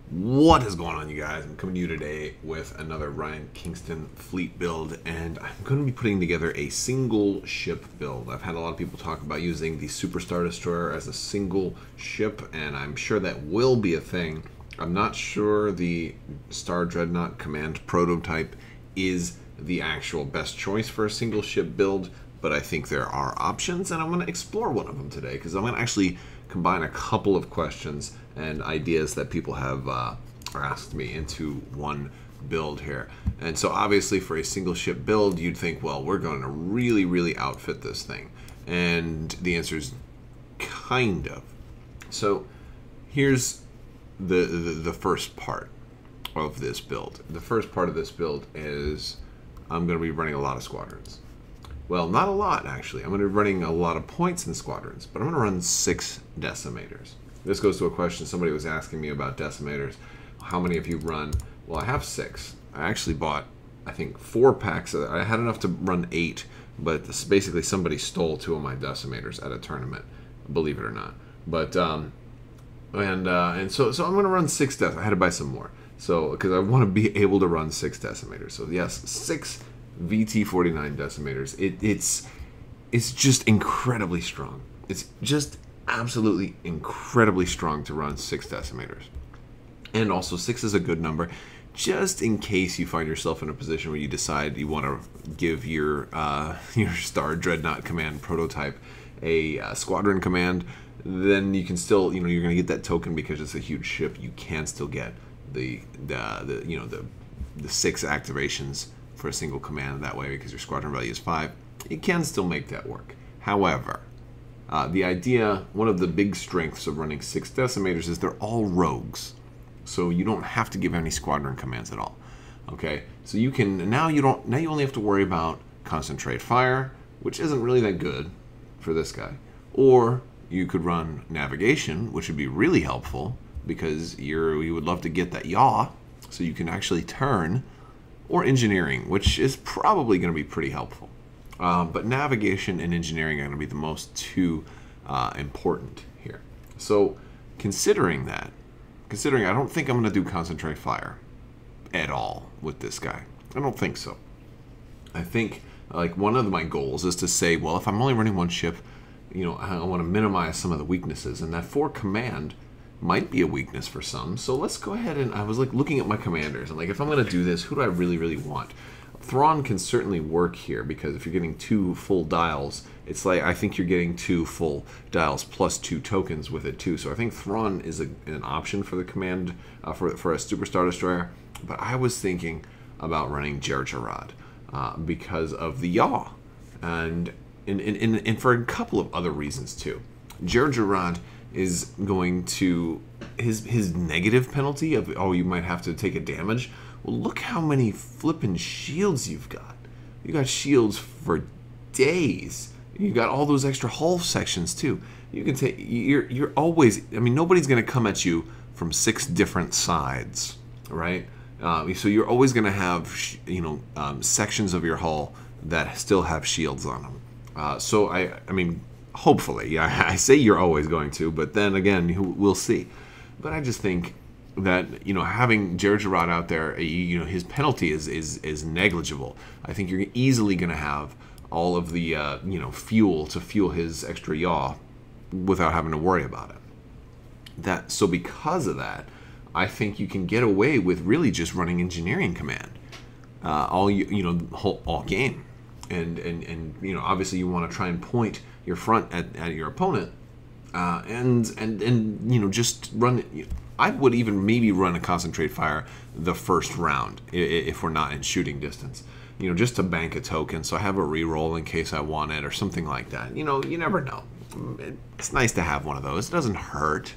What is going on, you guys? I'm coming to you today with another Ryan Kingston fleet build, and I'm going to be putting together a single ship build. I've had a lot of people talk about using the Super Star Destroyer as a single ship, and I'm sure that will be a thing. I'm not sure the Star Dreadnought Command prototype is the actual best choice for a single ship build, but I think there are options, and I'm going to explore one of them today because I'm going to actually combine a couple of questions and ideas that people have asked me into one build here. And so obviously for a single ship build, you'd think, well, we're going to really outfit this thing. And the answer is kind of. So here's the first part of this build. The first part of this build is I'm going to be running a lot of squadrons. Well, not a lot, actually. I'm going to be running a lot of points in squadrons, but I'm going to run 6 decimators. This goes to a question somebody was asking me about decimators. How many have you run? Well, I have 6. I actually bought, I think, 4 packs. I had enough to run 8, but this, basically somebody stole 2 of my decimators at a tournament, believe it or not. But, so I'm going to run 6 I had to buy some more. So, because I want to be able to run 6 decimators. So, yes, 6 VT49 decimators. It's just incredibly strong. It's just absolutely incredibly strong to run 6 decimators. And also 6 is a good number just in case you find yourself in a position where you decide you want to give your Star Dreadnought Command prototype a squadron command. Then you can still, you're going to get that token because it's a huge ship. You can still get the 6 activations for a single command that way because your squadron value is 5. You can still make that work. However, the idea, one of the big strengths of running 6 decimators is they're all rogues. So you don't have to give any squadron commands at all. Okay? So you can, now you only have to worry about concentrate fire, which isn't really that good for this guy. Or you could run navigation, which would be really helpful because you would love to get that yaw so you can actually turn, or engineering, which is probably going to be pretty helpful. But navigation and engineering are going to be the most 2 important here. So considering I don't think I'm going to do concentrate fire at all with this guy. I don't think so. I think like one of my goals is to say, well, if I'm only running 1 ship, I want to minimize some of the weaknesses, and that 4 command might be a weakness for some. So let's go ahead and I was like looking at my commanders and like, if I'm going to do this, who do I really want? Thrawn can certainly work here because if you're getting 2 full dials, it's like I think you're getting 2 full dials plus 2 tokens with it too. So I think Thrawn is an option for the command for a Super Star Destroyer. But I was thinking about running Jerjerrod because of the yaw and for a couple of other reasons too. Jerjerrod is going to his negative penalty of, oh, you might have to take a damage. Well, look how many flippin' shields you've got. You got shields for days. You got all those extra hull sections too. You can take. You're always. I mean, nobody's gonna come at you from 6 different sides, right? So you're always gonna have sections of your hull that still have shields on them. So I mean, hopefully, yeah, I say you're always going to, but then again, we'll see. But I just think that having Jerjerrod out there, his penalty is negligible. I think you're easily going to have all of the fuel to fuel his extra yaw without having to worry about it. So because of that, I think you can get away with really just running engineering command all game, and obviously you want to try and point your front at your opponent, and just run. I would even maybe run a concentrate fire the first round if we're not in shooting distance, just to bank a token so I have a reroll in case I want it or something like that. You never know. It's nice to have one of those. It doesn't hurt,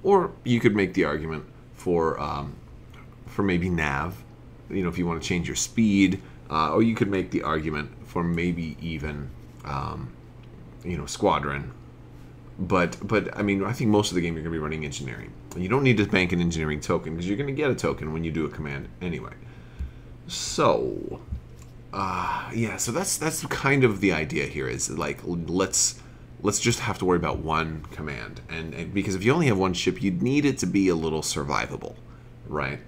Or you could make the argument for maybe nav, if you want to change your speed, or you could make the argument for maybe even squadron. But I mean, I think most of the game you're going to be running engineering. You don't need to bank an engineering token because you're going to get a token when you do a command anyway. So, yeah, so that's kind of the idea here is like, let's let's just have to worry about one command. And because if you only have one ship, you'd need it to be a little survivable, right?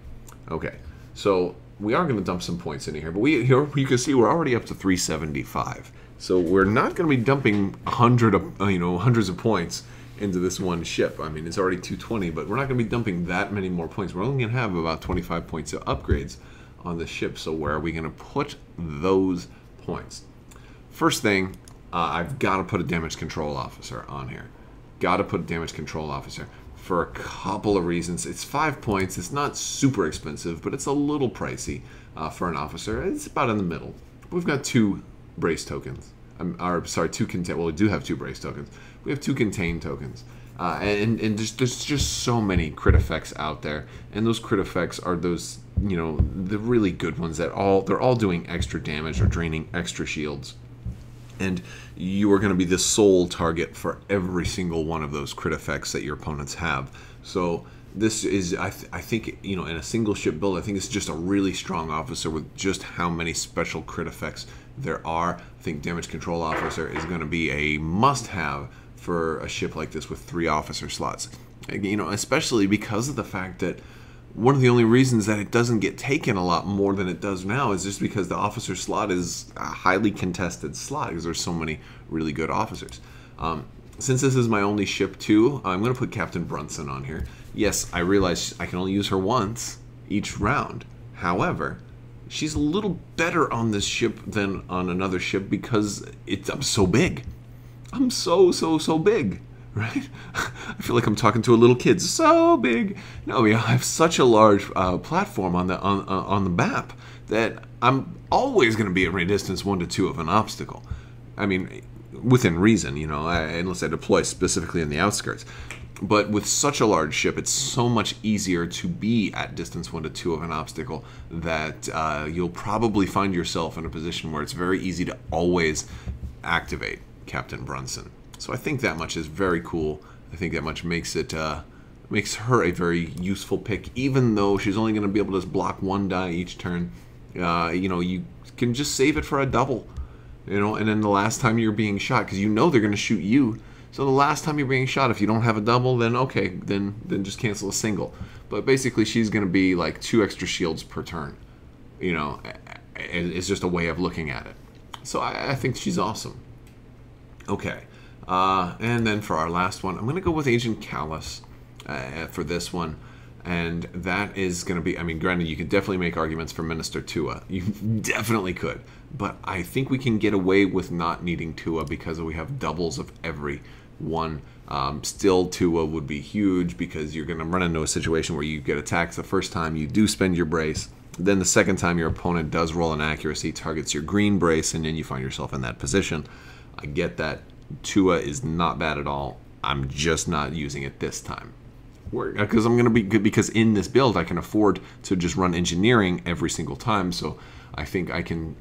Okay, so we are going to dump some points in here, but here you can see we're already up to 375. So we're not going to be dumping hundreds of points into this one ship. I mean, it's already 220, but we're not going to be dumping that many more points. We're only going to have about 25 points of upgrades on the ship. So where are we going to put those points? First thing, I've got to put a damage control officer on here. Got to put a damage control officer for a couple of reasons. It's 5 points. It's not super expensive, but it's a little pricey for an officer. It's about in the middle. We've got 2 brace tokens. Two contain. Well, we do have 2 brace tokens. We have 2 contain tokens, and there's just so many crit effects out there, and those crit effects are those the really good ones that they're all doing extra damage or draining extra shields, and you are going to be the sole target for every single one of those crit effects that your opponents have. So this is, I think, in a single ship build, I think it's just a really strong officer with just how many special crit effects there are. I think damage control officer is going to be a must-have for a ship like this with 3 officer slots. Especially because of the fact that one of the only reasons that it doesn't get taken a lot more than it does now is just because the officer slot is a highly contested slot because there's so many really good officers. Since this is my only ship too, I'm going to put Captain Brunson on here. Yes, I realize I can only use her once each round. However, she's a little better on this ship than on another ship because I'm so big. I'm so big, right? I feel like I'm talking to a little kid. So big. No, I have such a large platform on the map that I'm always going to be at range distance 1 to 2 of an obstacle. I mean, within reason, unless I deploy specifically in the outskirts. But with such a large ship, it's so much easier to be at distance 1 to 2 of an obstacle that you'll probably find yourself in a position where it's very easy to always activate Captain Brunson. So I think that much is very cool. I think that much makes her a very useful pick, even though she's only going to be able to block 1 die each turn. You can just save it for a double, and then the last time you're being shot, because they're going to shoot you. So the last time you're being shot, if you don't have a double, then okay, then just cancel a single. But basically, she's going to be like 2 extra shields per turn. It's just a way of looking at it. So I think she's awesome. Okay, and then for our last one, I'm going to go with Agent Kallus for this one. And that is going to be, granted, you could definitely make arguments for Minister Tua. You definitely could. But I think we can get away with not needing Tua because we have doubles of every one. Still, Tua would be huge because you're going to run into a situation where you get attacked the first time, you do spend your brace. Then the second time your opponent does roll an accuracy, targets your green brace, and then you find yourself in that position. I get that. Tua is not bad at all. I'm just not using it this time. Because I'm going to be good, because in this build I can afford to just run engineering every single time. So I think I can,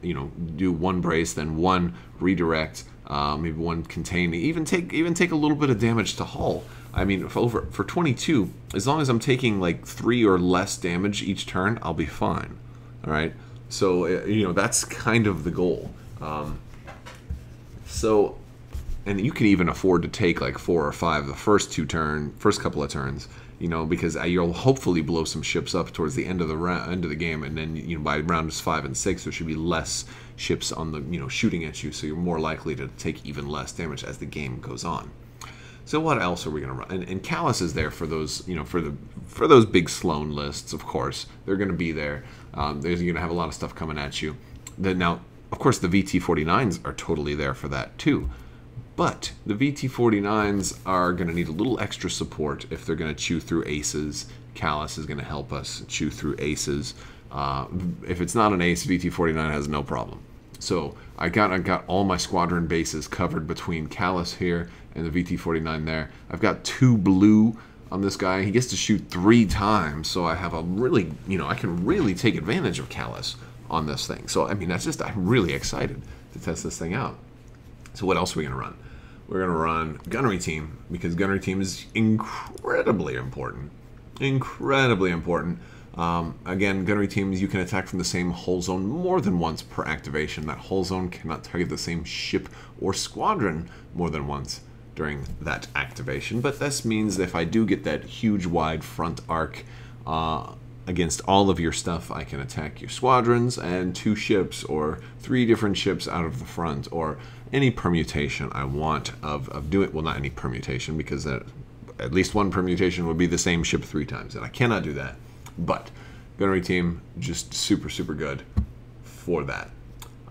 do 1 brace, then 1 redirect, maybe 1 contain, even take a little bit of damage to hull. For 22, as long as I'm taking like 3 or less damage each turn, I'll be fine. All right. So that's kind of the goal. And you can even afford to take like 4 or 5 the first couple of turns, because you'll hopefully blow some ships up towards the end of the game, and then by rounds 5 and 6 there should be less ships on the shooting at you, so you're more likely to take even less damage as the game goes on. So what else are we going to run? And Kallus is there for those for those big Sloan lists, of course. They're going to be there. You're going to have a lot of stuff coming at you. Now, of course, the VT-49s are totally there for that too. But the VT-49s are going to need a little extra support if they're going to chew through aces. Kallus is going to help us chew through aces. If it's not an ace, VT-49 has no problem. So I got all my squadron bases covered between Kallus here and the VT-49 there. I've got 2 blue on this guy. He gets to shoot 3 times, so I have a really, I can really take advantage of Kallus on this thing. So I'm really excited to test this thing out. So what else are we going to run? We're going to run Gunnery Team, because Gunnery Team is incredibly important. Incredibly important. Again, Gunnery Teams, you can attack from the same hull zone more than once per activation. That hull zone cannot target the same ship or squadron more than once during that activation. But this means that if I do get that huge wide front arc against all of your stuff, I can attack your squadrons and 2 ships or 3 different ships out of the front, or any permutation I want of doing, well, not any permutation, because at least one permutation would be the same ship 3 times, and I cannot do that. But Gunnery Team, just super, super good for that.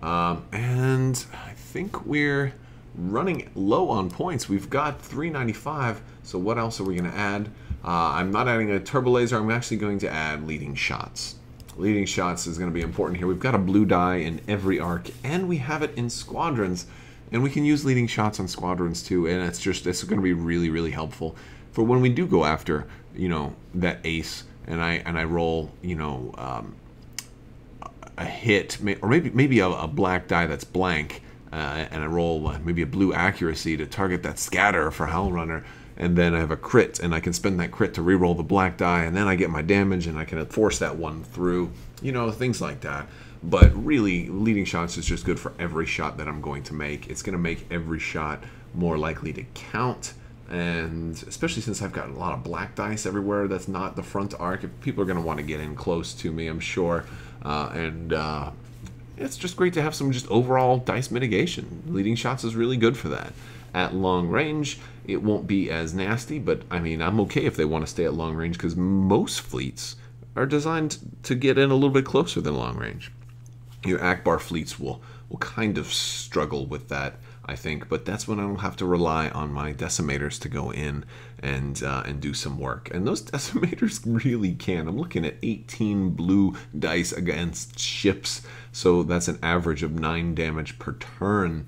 And I think we're running low on points. We've got 395, so what else are we going to add? I'm not adding a turbo laser. I'm actually going to add leading shots. Leading shots is going to be important here. We've got a blue die in every arc, and we have it in squadrons, and we can use leading shots on squadrons too, and it's going to be really, really helpful for when we do go after, you know, that ace, and I roll, you know, a hit, or maybe a black die that's blank, and I roll maybe a blue accuracy to target that scatter for Howl Runner, and then I have a crit, and I can spend that crit to reroll the black die, and then I get my damage, and I can force that one through, you know, things like that. But really, leading shots is just good for every shot that I'm going to make. It's going to make every shot more likely to count, and especially since I've got a lot of black dice everywhere that's not the front arc, if people are going to want to get in close to me, I'm sure, it's just great to have some just overall dice mitigation. Leading shots is really good for that. At long range, it won't be as nasty, but I mean, I'm okay if they want to stay at long range, because most fleets are designed to get in a little bit closer than long range. Your Akbar fleets will kind of struggle with that, I think, but that's when I'll have to rely on my decimators to go in and do some work. And those decimators really can. I'm looking at 18 blue dice against ships, so that's an average of 9 damage per turn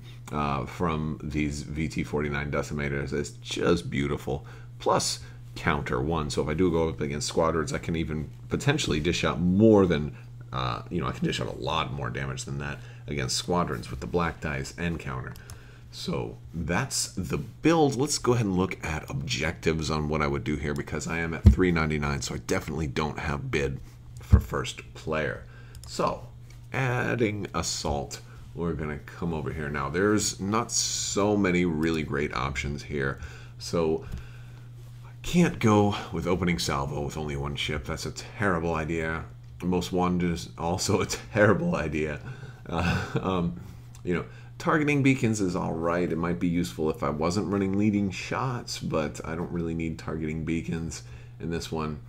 from these VT-49 decimators. It's just beautiful. Plus counter 1, so if I do go up against squadrons, I can even potentially dish out more than you know, I can dish out a lot more damage than that against squadrons with the black dice and counter. So that's the build. Let's go ahead and look at objectives on what I would do here, because I am at 399, so I definitely don't have bid for first player. So adding assault, we're going to come over here. Now there's not so many really great options here, so I can't go with opening salvo with only 1 ship. That's a terrible idea. Most wanted is also a terrible idea. You know, targeting beacons is all right. It might be useful if I wasn't running leading shots, but I don't really need targeting beacons in this one.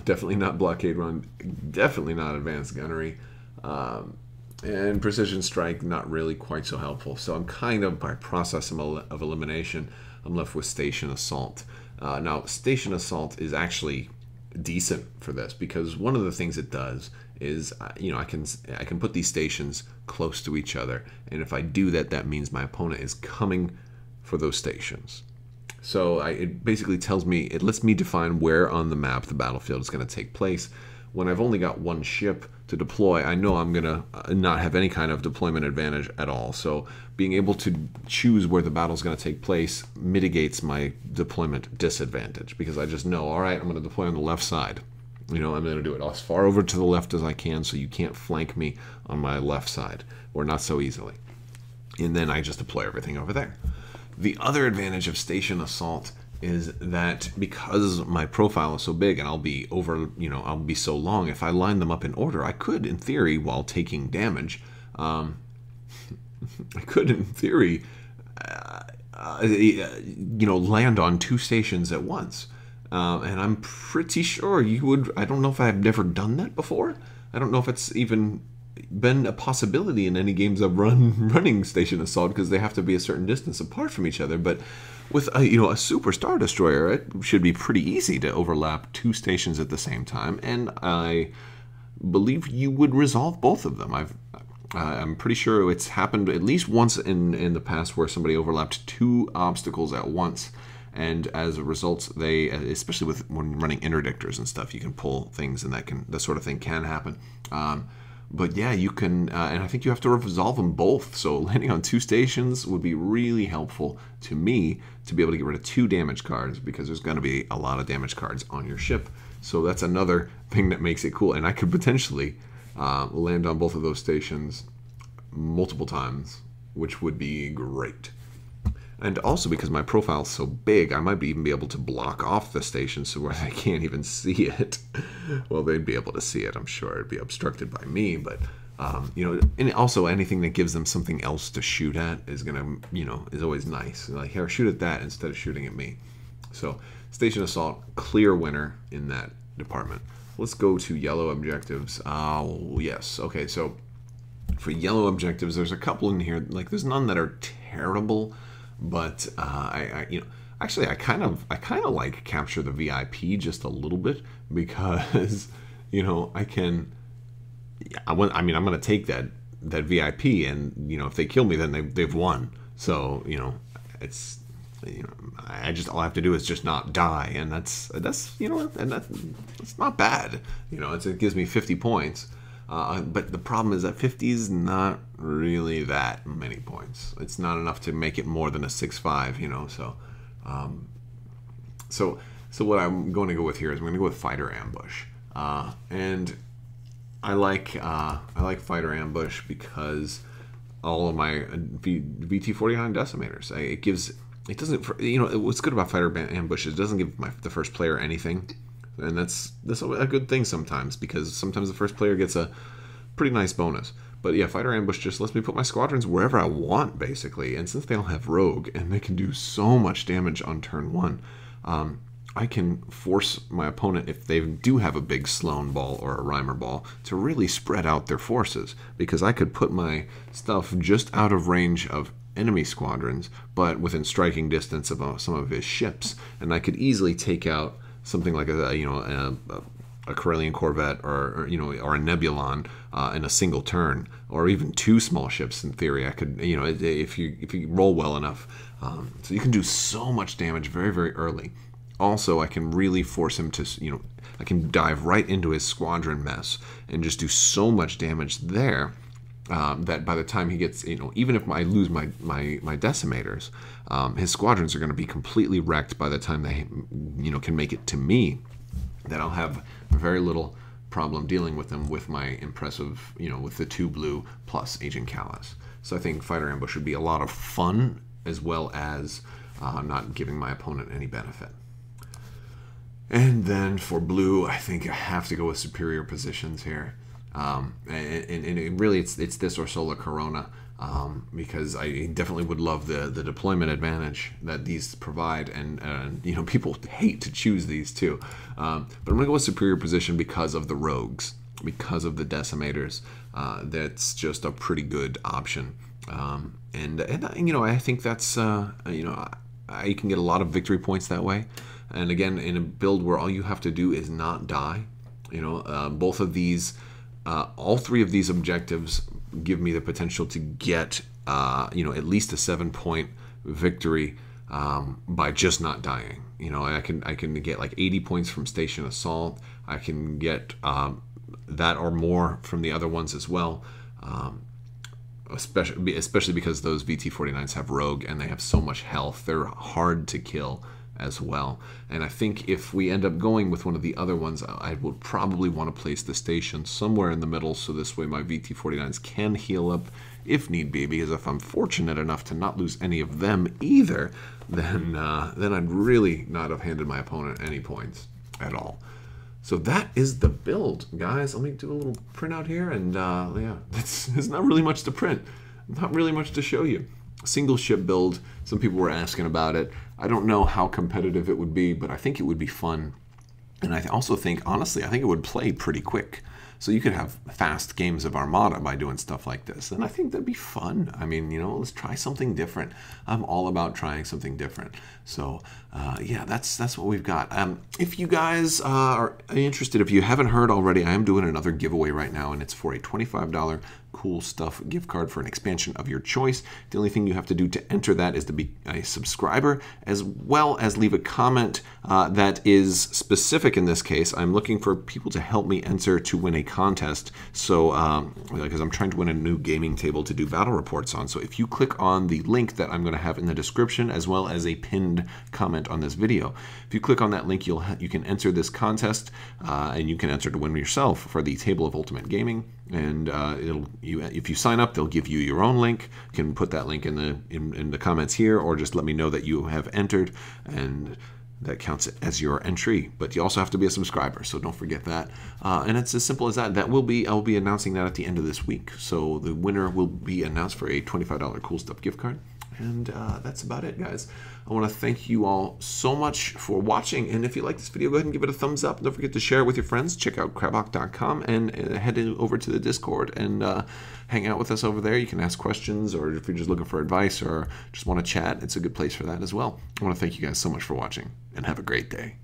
Definitely not blockade run. Definitely not advanced gunnery. And precision strike, not really quite so helpful. So I'm kind of, by process of elimination, I'm left with station assault. Now, station assault is actually decent for this, because one of the things it does is, you know, I can put these stations close to each other, and if I do that, that means my opponent is coming for those stations. So it basically tells me, it lets me define where on the map the battlefield is going to take place. When I've only got 1 ship to deploy, I know I'm going to not have any kind of deployment advantage at all. So being able to choose where the battle is going to take place mitigates my deployment disadvantage, because I just know, all right, I'm going to deploy on the left side. You know, I'm going to do it as far over to the left as I can, so you can't flank me on my left side, or not so easily. And then I just deploy everything over there. The other advantage of station assault is that because my profile is so big and I'll be over, you know, I'll be so long, if I line them up in order, I could, in theory, while taking damage, I could, in theory, you know, land on 2 stations at once. And I'm pretty sure you would. I don't know if I've never done that before. I don't know if it's even been a possibility in any games I've running station assault, because they have to be a certain distance apart from each other. But with you know, a super Star Destroyer, it should be pretty easy to overlap 2 stations at the same time, and I believe you would resolve both of them. I'm pretty sure it's happened at least once in the past where somebody overlapped 2 obstacles at once. And as a result, they, especially when running interdictors and stuff, you can pull things, and that sort of thing can happen. But yeah, you can, and I think you have to resolve them both. So landing on 2 stations would be really helpful to me to be able to get rid of 2 damage cards, because there's going to be a lot of damage cards on your ship. So that's another thing that makes it cool. And I could potentially land on both of those stations multiple times, which would be great. And also because my profile's so big, I might even be able to block off the station so where they can't even see it. Well, they'd be able to see it, I'm sure. It'd be obstructed by me, but, you know, and also anything that gives them something else to shoot at is going to, you know, is always nice. Like, here, shoot at that instead of shooting at me. So, Station Assault, clear winner in that department. Let's go to yellow objectives. Oh, yes. Okay, so for yellow objectives, there's a couple in here. Like, there's none that are terrible, but you know, actually, I kind of like capture the VIP just a little bit because, you know, I mean, I'm going to take that VIP, and you know, if they kill me, then they've won. So, you know, it's, you know, all I have to do is just not die, and that's you know, and that's not bad. You know, it gives me 50 points. But the problem is that 50 is not really that many points. It's not enough to make it more than a 6-5, you know. So, so what I'm going to go with here is I'm going to go with Fighter Ambush, and I like Fighter Ambush because all of my VT49 decimators. It doesn't, you know, what's good about Fighter Ambush is it doesn't give the first player anything. And that's a good thing sometimes, because sometimes the first player gets a pretty nice bonus. But yeah, Fighter Ambush just lets me put my squadrons wherever I want, basically. And since they all have Rogue, and they can do so much damage on turn 1, I can force my opponent, if they do have a big Sloan ball or a Reimer ball, to really spread out their forces. Because I could put my stuff just out of range of enemy squadrons, but within striking distance of some of his ships. And I could easily take out something like a Corellian Corvette or you know, or a Nebulon in a single turn, or even 2 small ships. In theory, I could, you know, if you roll well enough, so you can do so much damage very, very early. Also, I can really force him to, you know, I can dive right into his squadron mess and just do so much damage there. That by the time he gets, you know, even if I lose my decimators, his squadrons are going to be completely wrecked by the time they, you know, can make it to me. That I'll have very little problem dealing with them with my impressive, you know, with the 2 blue plus Agent Kallus. So I think Fighter Ambush would be a lot of fun, as well as not giving my opponent any benefit. And then for blue, I think I have to go with superior positions here. And it really, it's this or Solar Corona, because I definitely would love the deployment advantage that these provide, and you know, people hate to choose these too. But I'm gonna go with superior position because of the rogues, because of the decimators. That's just a pretty good option, and you know, I think that's you know, you can get a lot of victory points that way. And again, in a build where all you have to do is not die, you know, both of these. All 3 of these objectives give me the potential to get, you know, at least a 7-point victory by just not dying. You know, I can get like 80 points from Station Assault. I can get that or more from the other ones as well. Especially because those VT49s have Rogue and they have so much health. They're hard to kill as well. And I think if we end up going with one of the other ones, I would probably want to place the station somewhere in the middle, so this way my VT49s can heal up if need be, because if I'm fortunate enough to not lose any of them either, then I'd really not have handed my opponent any points at all. So that is the build, guys. Let me do a little printout here, and yeah, there's not really much to print, not really much to show you. Single ship build, some people were asking about it. I don't know how competitive it would be, but I think it would be fun. And I also think, honestly, I think it would play pretty quick. So you could have fast games of Armada by doing stuff like this. And I think that'd be fun. I mean, you know, let's try something different. I'm all about trying something different. So, yeah, that's what we've got. If you guys are interested, if you haven't heard already, I am doing another giveaway right now, and it's for a $25 Cool Stuff gift card for an expansion of your choice. The only thing you have to do to enter that is to be a subscriber, as well as leave a comment that is specific in this case. I'm looking for people to help me enter to win a contest. So, because I'm trying to win a new gaming table to do battle reports on. So if you click on the link that I'm going to have in the description, as well as a pinned comment on this video, if you click on that link, you can enter this contest, and you can enter to win yourself for the Table of Ultimate Gaming. And if you sign up, they'll give you your own link. You can put that link in the comments here, or just let me know that you have entered, and that counts as your entry. But you also have to be a subscriber, so don't forget that. And it's as simple as that. I'll be announcing that at the end of this week. So the winner will be announced for a $25 Cool Stuff gift card. And that's about it, guys. I want to thank you all so much for watching. And if you like this video, go ahead and give it a thumbs up. Don't forget to share it with your friends. Check out Crabbok.com and head over to the Discord and hang out with us over there. You can ask questions, or if you're just looking for advice or just want to chat, it's a good place for that as well. I want to thank you guys so much for watching, and have a great day.